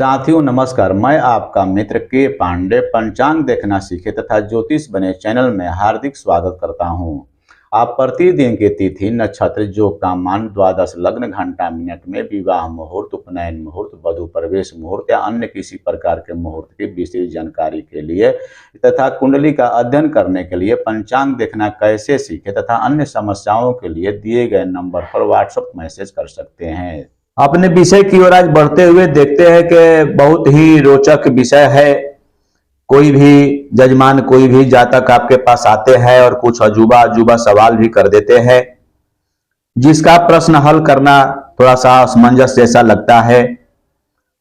साथियों नमस्कार, मैं आपका मित्र के पांडे पंचांग देखना सीखे तथा ज्योतिष बने चैनल में हार्दिक स्वागत करता हूं। आप प्रतिदिन के तिथि नक्षत्र योग का मान द्वादश लग्न घंटा मिनट में विवाह मुहूर्त, उपनयन मुहूर्त, वधु प्रवेश मुहूर्त या अन्य किसी प्रकार के मुहूर्त की विशेष जानकारी के लिए तथा कुंडली का अध्ययन करने के लिए पंचांग देखना कैसे सीखे तथा अन्य समस्याओं के लिए दिए गए नंबर पर व्हाट्सएप मैसेज कर सकते हैं। अपने विषय की ओर आज बढ़ते हुए देखते हैं कि बहुत ही रोचक विषय है। कोई भी जजमान, कोई भी जातक आपके पास आते हैं और कुछ अजूबा अजूबा सवाल भी कर देते हैं, जिसका प्रश्न हल करना थोड़ा सा असमंजस जैसा लगता है।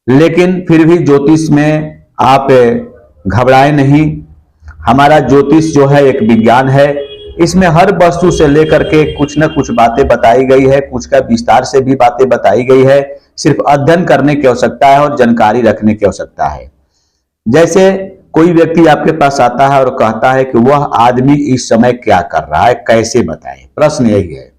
लेकिन फिर भी ज्योतिष में आप घबराएं नहीं। हमारा ज्योतिष जो है एक विज्ञान है। इसमें हर वस्तु से लेकर के कुछ न कुछ बातें बताई गई है, कुछ का विस्तार से भी बातें बताई गई है। सिर्फ अध्ययन करने की आवश्यकता है और जानकारी रखने की आवश्यकता है। जैसे कोई व्यक्ति आपके पास आता है और कहता है कि वह आदमी इस समय क्या कर रहा है, कैसे बताएं। प्रश्न यही है।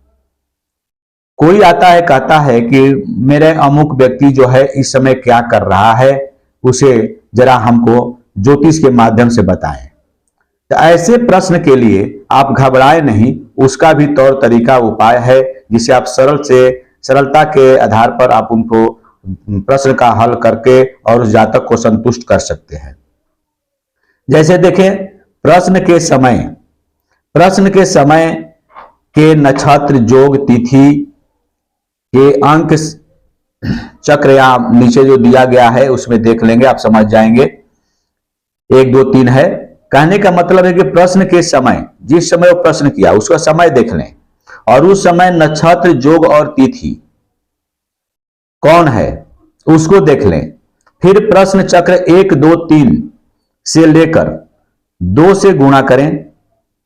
कोई आता है, कहता है कि मेरे अमुक व्यक्ति जो है इस समय क्या कर रहा है, उसे जरा हमको ज्योतिष के माध्यम से बताएं। तो ऐसे प्रश्न के लिए आप घबराए नहीं। उसका भी तौर तरीका उपाय है, जिसे आप सरलता के आधार पर आप उनको प्रश्न का हल करके और उस जातक को संतुष्ट कर सकते हैं। जैसे देखें, प्रश्न के समय के नक्षत्र योग तिथि के अंक चक्र या नीचे जो दिया गया है उसमें देख लेंगे, आप समझ जाएंगे। 1 2 3 है। कहने का मतलब है कि प्रश्न के समय, जिस समय वो प्रश्न किया उसका समय देख लें और उस समय नक्षत्र योग और तिथि कौन है उसको देख लें। फिर प्रश्न चक्र 1 2 3 से लेकर 2 से गुणा करें,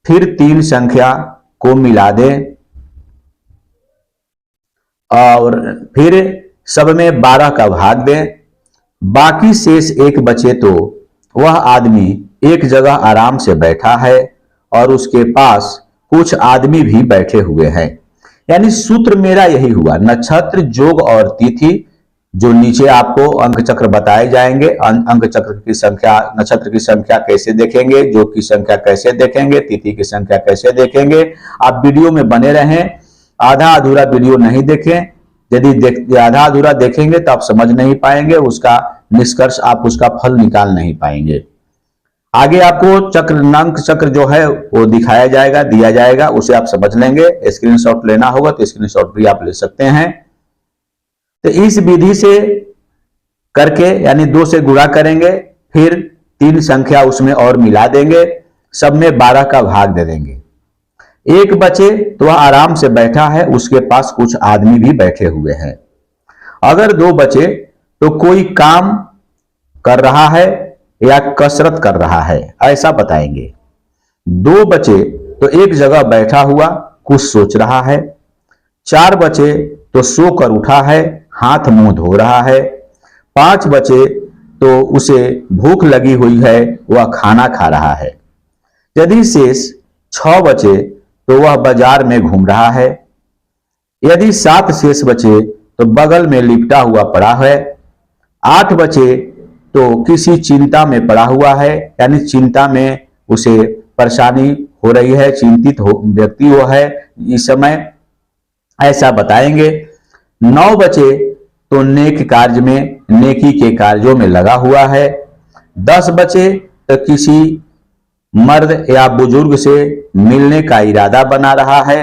फिर 3 संख्या को मिला दें और फिर सब में 12 का भाग दें। बाकी शेष 1 बचे तो वह आदमी एक जगह आराम से बैठा है और उसके पास कुछ आदमी भी बैठे हुए हैं। यानी सूत्र मेरा यही हुआ, नक्षत्र योग और तिथि जो नीचे आपको अंक चक्र बताए जाएंगे। अंक चक्र की संख्या, नक्षत्र की संख्या कैसे देखेंगे, योग की संख्या कैसे देखेंगे, तिथि की संख्या कैसे देखेंगे। आप वीडियो में बने रहें, आधा अधूरा वीडियो नहीं देखें। यदि आधा अधूरा देखेंगे तो आप समझ नहीं पाएंगे, उसका निष्कर्ष, आप उसका फल निकाल नहीं पाएंगे। आगे आपको चक्र, अंक चक्र जो है वो दिखाया जाएगा, दिया जाएगा, उसे आप समझ लेंगे। स्क्रीनशॉट लेना होगा तो स्क्रीनशॉट भी आप ले सकते हैं। तो इस विधि से करके, यानी 2 से गुणा करेंगे, फिर 3 संख्या उसमें और मिला देंगे, सब में 12 का भाग दे देंगे। 1 बचे तो वह आराम से बैठा है, उसके पास कुछ आदमी भी बैठे हुए हैं। अगर 2 बचे तो कोई काम कर रहा है या कसरत कर रहा है, ऐसा बताएंगे। 2 बचे तो एक जगह बैठा हुआ कुछ सोच रहा है। 4 बचे तो सोकर उठा है, हाथ मुंह धो रहा है। 5 बचे तो उसे भूख लगी हुई है, वह खाना खा रहा है। यदि शेष 6 बचे तो वह बाजार में घूम रहा है। यदि 7 शेष बचे तो बगल में लिपटा हुआ पड़ा है। 8 बचे तो किसी चिंता में पड़ा हुआ है, यानी चिंता में उसे परेशानी हो रही है, चिंतित व्यक्ति वो है इस समय, ऐसा बताएंगे। 9 बचे तो नेक कार्य में, नेकी के कार्यों में लगा हुआ है। 10 बचे तो किसी मर्द या बुजुर्ग से मिलने का इरादा बना रहा है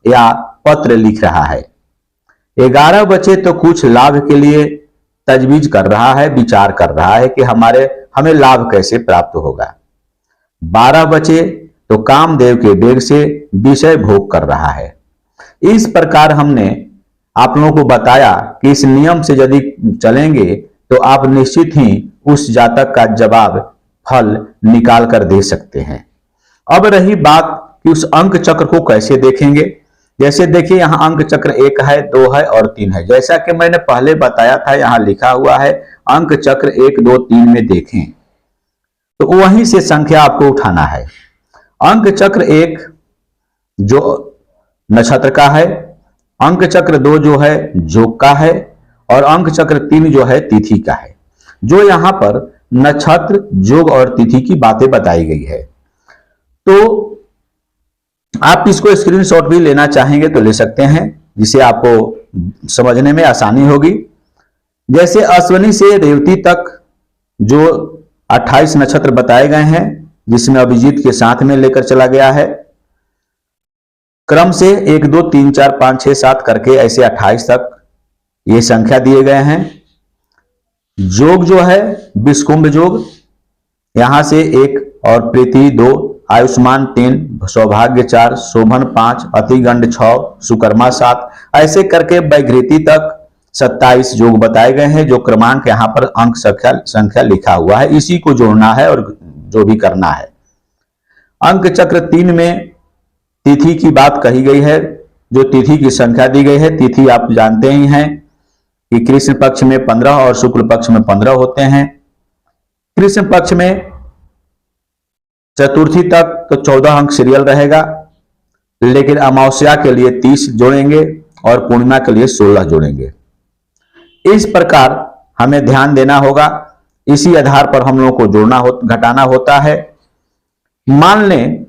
या पत्र लिख रहा है। 11 बचे तो कुछ लाभ के लिए तजवीज कर रहा है, विचार कर रहा है कि हमें लाभ कैसे प्राप्त होगा। 12 बचे तो कामदेव के वेग से विषय भोग कर रहा है। इस प्रकार हमने आप लोगों को बताया कि इस नियम से यदि चलेंगे तो आप निश्चित ही उस जातक का जवाब, फल निकाल कर दे सकते हैं। अब रही बात कि उस अंक चक्र को कैसे देखेंगे। जैसे देखिए, यहाँ अंक चक्र 1 है, 2 है और 3 है। जैसा कि मैंने पहले बताया था, यहाँ लिखा हुआ है अंक चक्र 1 2 3 में देखें तो वहीं से संख्या आपको उठाना है। अंक चक्र 1 जो नक्षत्र का है, अंक चक्र 2 जो है योग का है और अंक चक्र 3 जो है तिथि का है। जो यहाँ पर नक्षत्र, योग और तिथि की बातें बताई गई है। तो आप इसको स्क्रीनशॉट भी लेना चाहेंगे तो ले सकते हैं, जिसे आपको समझने में आसानी होगी। जैसे अश्विनी से रेवती तक जो 28 नक्षत्र बताए गए हैं, जिसमें अभिजीत के साथ में लेकर चला गया है, क्रम से 1 2 3 4 5 6 7 करके ऐसे 28 तक ये संख्या दिए गए हैं। योग जो है विषकुंभ योग, यहां से 1 और प्रीति 2, आयुष्मान 3, सौभाग्य 4, शोभन 5, अतिगंड 6, सुकर्मा 7, ऐसे करके वैघृति तक 27 योग बताए गए हैं। जो क्रमांक यहाँ पर अंक संख्या लिखा हुआ है, इसी को जोड़ना है और जो भी करना है। अंक चक्र 3 में तिथि की बात कही गई है, जो तिथि की संख्या दी गई है। तिथि आप जानते ही हैं कि कृष्ण पक्ष में 15 और शुक्ल पक्ष में 15 होते हैं। कृष्ण पक्ष में चतुर्थी तक तो 14 अंक सीरियल रहेगा, लेकिन अमावस्या के लिए 30 जोड़ेंगे और पूर्णिमा के लिए 16 जोड़ेंगे। इस प्रकार हमें ध्यान देना होगा, इसी आधार पर हम लोगों को जोड़ना घटाना होता है। मान लें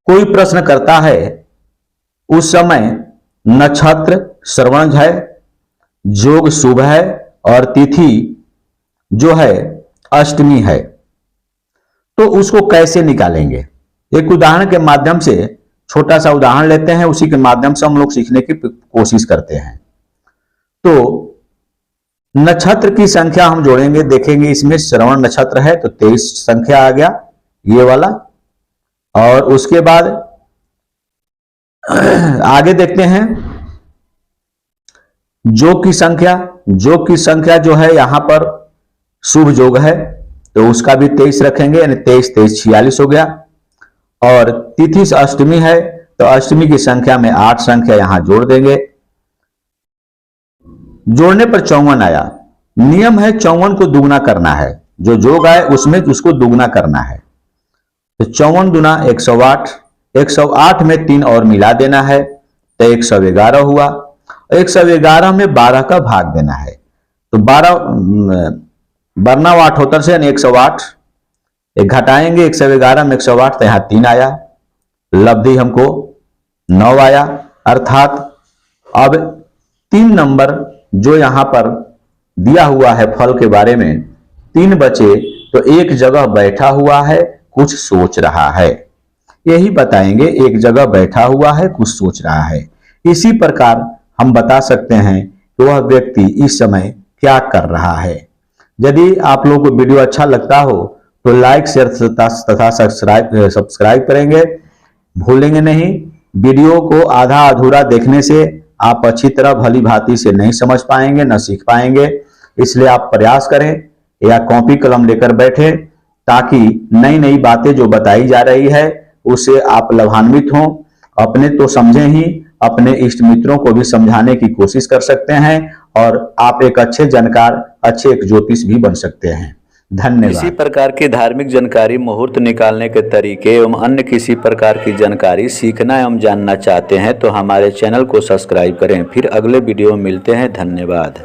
कोई प्रश्न करता है, उस समय नक्षत्र श्रवण है, योग शुभ है और तिथि जो है अष्टमी है, तो उसको कैसे निकालेंगे? एक उदाहरण के माध्यम से, छोटा सा उदाहरण लेते हैं, उसी के माध्यम से हम लोग सीखने की कोशिश करते हैं। तो नक्षत्र की संख्या हम जोड़ेंगे, देखेंगे इसमें श्रवण नक्षत्र है तो 23 संख्या आ गया ये वाला। और उसके बाद आगे देखते हैं योग की संख्या। योग की संख्या जो है यहां पर शुभ योग है तो उसका भी 23 रखेंगे, यानी 23 23 46 हो गया। और तिथि से अष्टमी है तो अष्टमी की संख्या में 8 संख्या यहां जोड़ देंगे। जोड़ने पर 54 आया। नियम है 54 को दुगना करना है, जो योग आए उसमें उसको दुगना करना है। तो 54 दूना 108, 108 में 3 और मिला देना है तो 111 हुआ। 111 में 12 का भाग देना है तो 12 बरना 8 होतर से 108 एक घटाएंगे, 111 में 108 तो यहां 3 आया, लब्धि हमको 9 आया। अर्थात अब 3 नंबर जो यहां पर दिया हुआ है फल के बारे में, 3 बचे तो एक जगह बैठा हुआ है, कुछ सोच रहा है। यही बताएंगे, एक जगह बैठा हुआ है, कुछ सोच रहा है। इसी प्रकार हम बता सकते हैं कि वह व्यक्ति इस समय क्या कर रहा है। यदि आप लोगों को वीडियो अच्छा लगता हो तो लाइक, शेयर तथा सब्सक्राइब करेंगे, भूलेंगे नहीं। वीडियो को आधा अधूरा देखने से आप अच्छी तरह भली भांति से नहीं समझ पाएंगे, न सीख पाएंगे। इसलिए आप प्रयास करें या कॉपी कलम लेकर बैठे, ताकि नई नई बातें जो बताई जा रही है उससे आप लाभान्वित हों। अपने तो समझें ही, अपने इष्ट मित्रों को भी समझाने की कोशिश कर सकते हैं और आप एक अच्छे जानकार, अच्छे एक ज्योतिष भी बन सकते हैं। धन्यवाद। इसी प्रकार की धार्मिक जानकारी, मुहूर्त निकालने के तरीके एवं अन्य किसी प्रकार की जानकारी सीखना एवं जानना चाहते हैं तो हमारे चैनल को सब्सक्राइब करें। फिर अगले वीडियो में मिलते हैं। धन्यवाद।